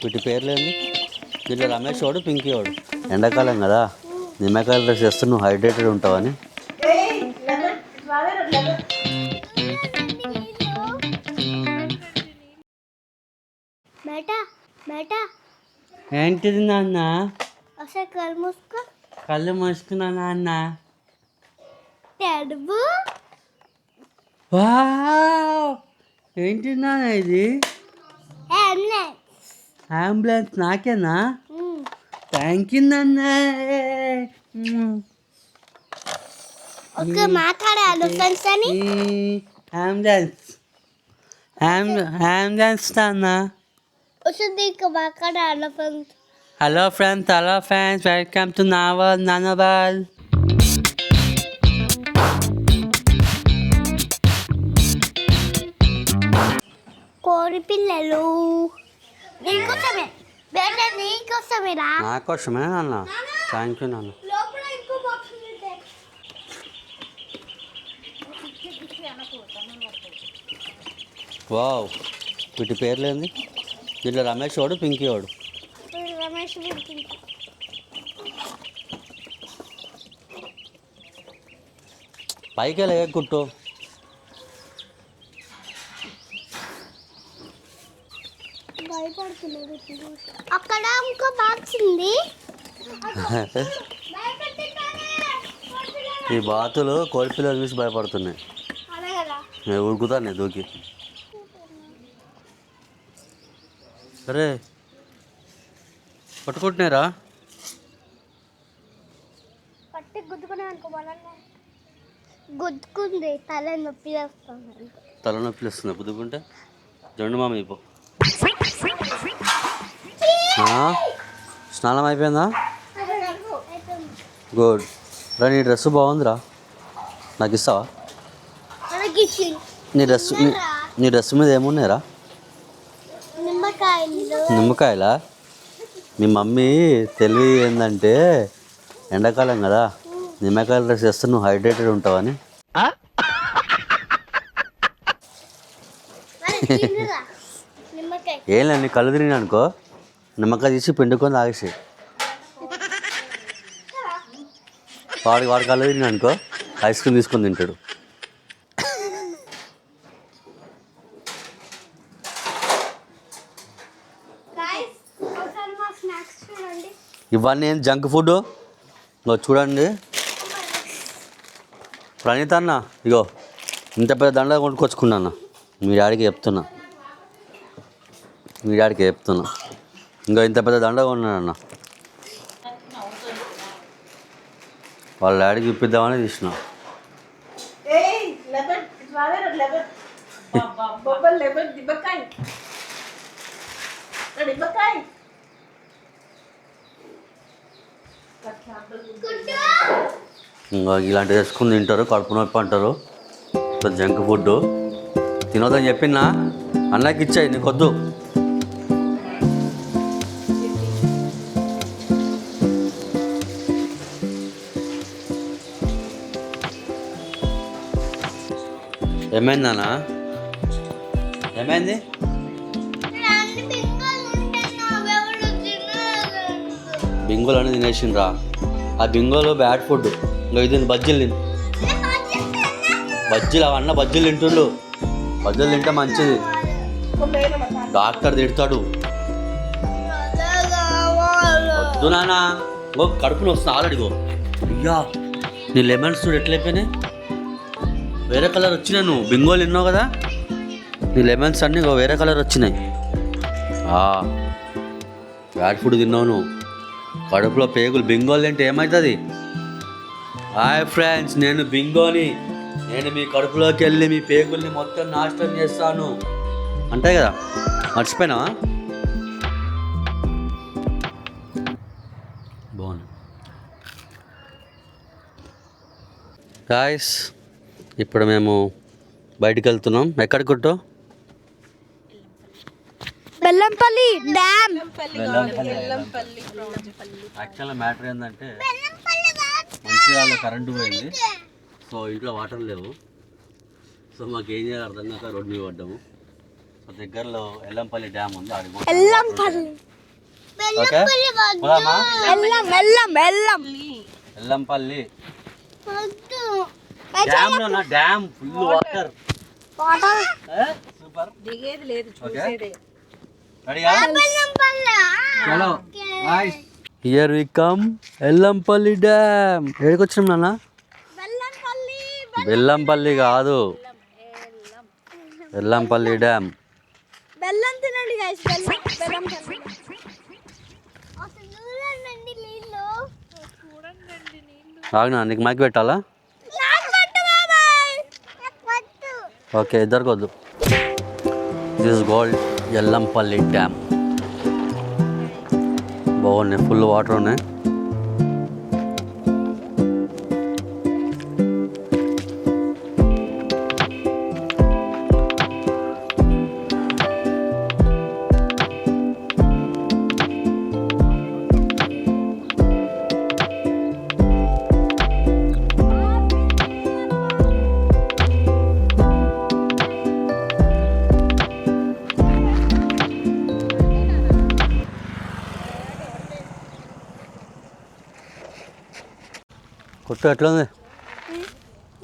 వీటి పేర్లేంది? వీళ్ళు రమేష్ వాడు, పింకీ వాడు. ఎండాకాలం కదా, నిమ్మకాయలు డ్రెస్ చేస్తే నువ్వు హైడ్రేటెడ్ ఉంటావని. ఏంటిది నాన్న? కళ్ళు మూసుకున్నా నాన్న. ఏంటి నాన్న ఇది? అంబులెన్స్ నాకేనా? థ్యాంక్ యూ నాన్న. అంబులెన్స్ అంబులెన్స్ నాన్న. హలో ఫ్రెండ్స్, వెల్కమ్ టు నానవల్. కోడి పిల్లలు నా కోసమే నాన్న. థ్యాంక్ యూ నాన్న. వావ్, వీటి పేర్లేంది? వీళ్ళు రమేష్ వాడు, పింకీ వాడు. పైకి వెళ్ళే కుట్టు. అక్కడ ఇంకో బాక్స్ ఉంది. ఈ బాతులు కోడిపిల్లలు చూసి భయపడుతున్నాయి. నేను ఉడుకుతాను నేను దూకి. అరే పట్టుకుంటున్నారా? పట్టి గుద్దుకునే గుద్దుకుంది. తలనొప్పి వస్తుంది. తలనొప్పి వస్తుంది గుద్దుకుంటే. జండు మామ అయిపో. స్నానం అయిపోయిందా? గుడ్ రా. నీ డ్రెస్ బాగుందిరా, నాకు ఇస్తావా? నీ డ్రెస్ మీద ఏమున్నాయిరా? నిమ్మకాయలా? మీ మమ్మీ తెలివి ఏంటంటే ఎండాకాలం కదా, నిమ్మకాయలు డ్రెస్ చేస్తే నువ్వు హైడ్రేటెడ్ ఉంటావని. ఏం లేదు, నీ కళ్ళు తిరిగినా అనుకో, నిమ్మకాయ తీసి పిండుకొని తాగేసి. వాడు కళ్ళు తిరిగినా అనుకో, ఐస్ క్రీమ్ తీసుకొని తింటాడు. ఇవన్నీ ఏం జంక్ ఫుడ్ చూడండి. ప్రణీత అన్న, ఇగో ఇంత పెద్ద దండ కొనుక్కొచ్చుకున్నా. మీ డాడీకి చెప్తున్నా ఇంకో ఇంత పెద్ద దండ కొన్నానన్న. వాళ్ళ డాడీకి ఇప్పిద్దామని తీసిన. ఇంకా ఇలాంటివి వేసుకుని తింటారు, కడుపు నొప్పి అంటారు. జంక్ ఫుడ్ తినొద్దని చెప్పినా, అన్నకి ఇచ్చాయి, నీకొద్దు. ఏమైందన్నా? ఏమైంది? బింగోలు అని తినేసిండ్రా. ఆ బింగోలు బ్యాడ్ ఫుడ్. ఇంకా ఇది బజ్జీలు తిను. బజ్జీలు అవన్న బజ్జీలు తింటుండు. బజ్జీలు తింటే మంచిది, డాక్టర్ తిడతాడు. వద్దు నాన్న, ఓ కడుపుని వస్తుంది ఆల్రెడీగో. అయ్యా, నీ లెమన్స్ చూడు ఎట్లయిపోయినాయి, వేరే కలర్ వచ్చినాయి. నువ్వు బింగోలు తిన్నావు కదా, నీ లెమన్స్ అన్నీ వేరే కలర్ వచ్చినాయి. బ్యాడ్ ఫుడ్ తిన్నావు నువ్వు, కడుపులో పేగులు. బింగోలు తింటే ఏమవుతుంది? హాయ్ ఫ్రెండ్స్, నేను బింగోని. నేను మీ కడుపులోకి వెళ్ళి మీ పేగుల్ని మొత్తం నాశనం చేస్తాను అంతే కదా, మర్చిపోయినావా? బాగుంది గాయ్స్. ఇప్పుడు మేము బయటికి వెళ్తున్నాం. ఎక్కడికి కొట్టు? బెల్లంపల్లి డ్యామ్. యాక్చువల్గా మ్యాటర్ ఏంటంటే, మంచిర్యాలలో కరెంటు పోయింది. సో ఇంట్లో వాటర్ లేవు. సో మాకు ఏం చేయాలి అర్థం కాక రోడ్డు మీద పడ్డాము. సో దగ్గరలో ఎల్లంపల్లి డ్యామ్ ఉంది, ఓకే పోదామా? వెళ్ళం వెళ్ళం వెళ్ళం ఎల్లంపల్లి డ్యామ్ లో డ్యామ్ ఫుల్ వాటర్ సూపర్ దిగేది లేదు ఓకే చూసేదే. రెడీయా చలో nice here we come Yellampalli dam ఎక్కడికి వచ్చినాం నాన్న బెల్లంపల్లి కాదు ఎల్లంపల్లి డ్యామ్ బెల్లం తినండి గైస్ బెల్లం బెల్లం తినండి అసలు చూడండి నీళ్ళు ఆగినా నీకు మైక్ పెట్టాలా నాకు పట్టు బాబాయ్ నాకు పట్టు ఓకే ఇద్దరికి వద్దు దిస్ గోల్డ్ ఎల్లంపల్లి డ్యామ్ బాగున్నాయి ఫుల్ వాటర్ ఉన్నాయి కొట్టు ఎట్లా ఉంది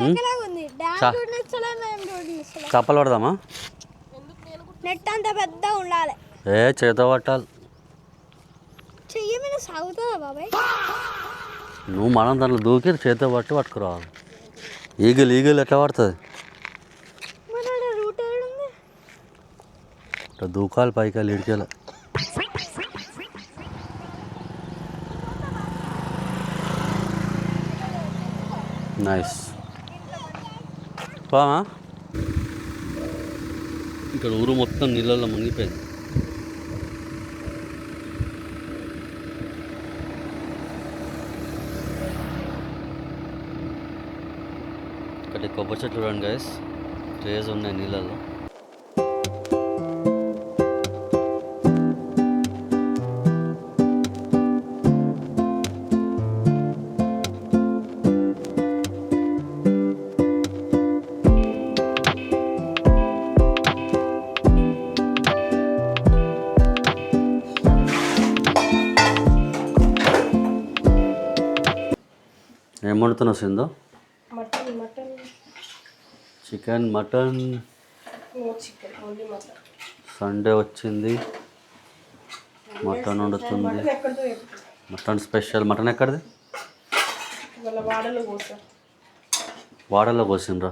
ఎక్కలాగుంది డ్యామ్ చా. చూడనిచ్చలే మేము చూడనిచ్చలే చేపలు పడదామా నెట్ అంత పెద్ద ఉండాలి ఏ చేత పట్టాలి చెయ్యి మీద సాగుతుందా బాబాయ్ నువ్వు మనం దాంట్లో దూకి చేత పట్టుకురావాలి ఈగలు ఈగలు ఎట్లా పడుతుంది మన రూట్ ఏడుంది ఇట్లా దూకాలి పైకి వెళ్ళి ఇడికెళ్ళి నైస్ బామా ఇక్కడ ఊరు మొత్తం నీళ్ళల్లో మునిగిపోయింది ఇక్కడ కొబ్బరి చెట్లు చూడండి గైస్ ట్రేస్ ఉన్నాయి నీళ్ళల్లో ఏం వండుతున్నావు Sindhu mutton mutton chicken mutton no chicken only mutton. Sunday వచ్చింది మటన్ వండుతుంది మటన్ ఎక్కడితో చెప్తాను మటన్ స్పెషల్ మటన్ ఎక్కడిది వాళ్ళ వాడలో కోసా వాడల్లో కోసిండ్రా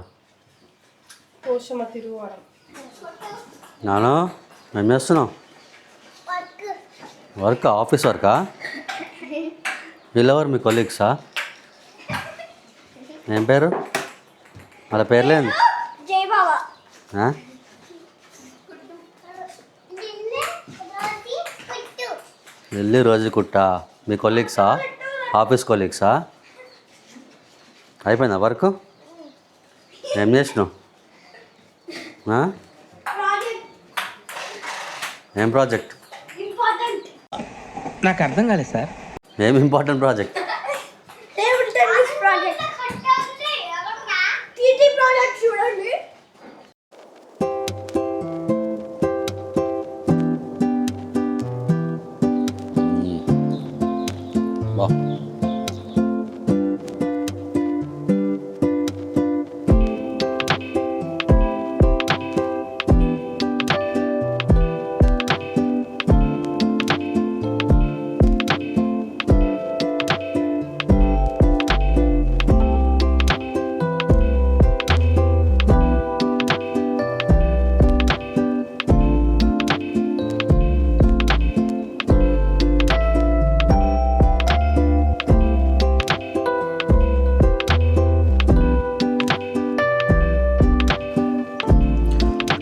కోసమ తిరుగువాడం. నాను ఏం చేస్తున్నావు వర్క్ ఆఫీస్ వర్కా వీళ్ళెవరు మీ కొలీగ్సా ఏం పేరు వాళ్ళ పేర్లేంది జై బాబా ఆ? వెళ్ళి రోజు కుట్టా మీ కొలీగ్సా ఆఫీస్ కొలీగ్సా అయిపోయిందా వర్క్ ఏం చేసినావు ఆ? ఏం ప్రాజెక్ట్ నాకు అర్థం కాలేదు సార్. ఏం important project table tennis project TT project చూడండి బా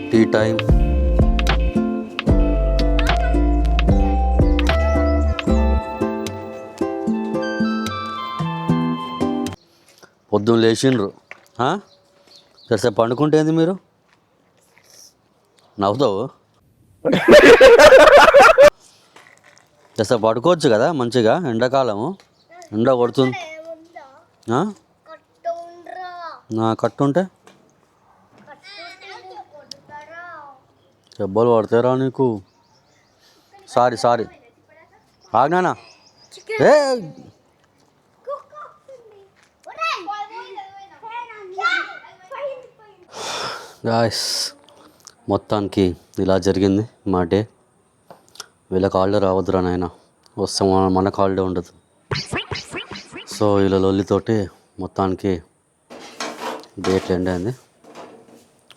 టీ టైం పొద్దున్న లేచిండ్రు సరే పండుకుంటే ఏంది మీరు నవ్వుతావు సరే పడుకోవచ్చు కదా మంచిగా ఎండాకాలము ఎండ కొడుతుంది ఆ? నా కట్టుంటే దెబ్బలు పడతారా నీకు సారీ ఆగ్నానా ఏ గాయస్ మొత్తానికి ఇలా జరిగింది మా డే. వీళ్ళకి హాలిడే రావద్దురా నాయన, వస్తే మనకు హాలిడే ఉండదు. సో వీళ్ళ లొల్లితోటి మొత్తానికి డేట్ ఎండ్ అయింది.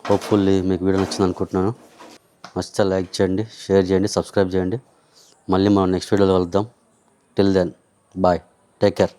హోప్ఫుల్లీ మీకు వీడియో నచ్చింది అనుకుంటున్నాను. నచ్చితే లైక్ చేయండి, షేర్ చేయండి, సబ్స్క్రైబ్ చేయండి. మళ్ళీ మనం నెక్స్ట్ వీడియోలో కలుద్దాం. Till then bye, take care.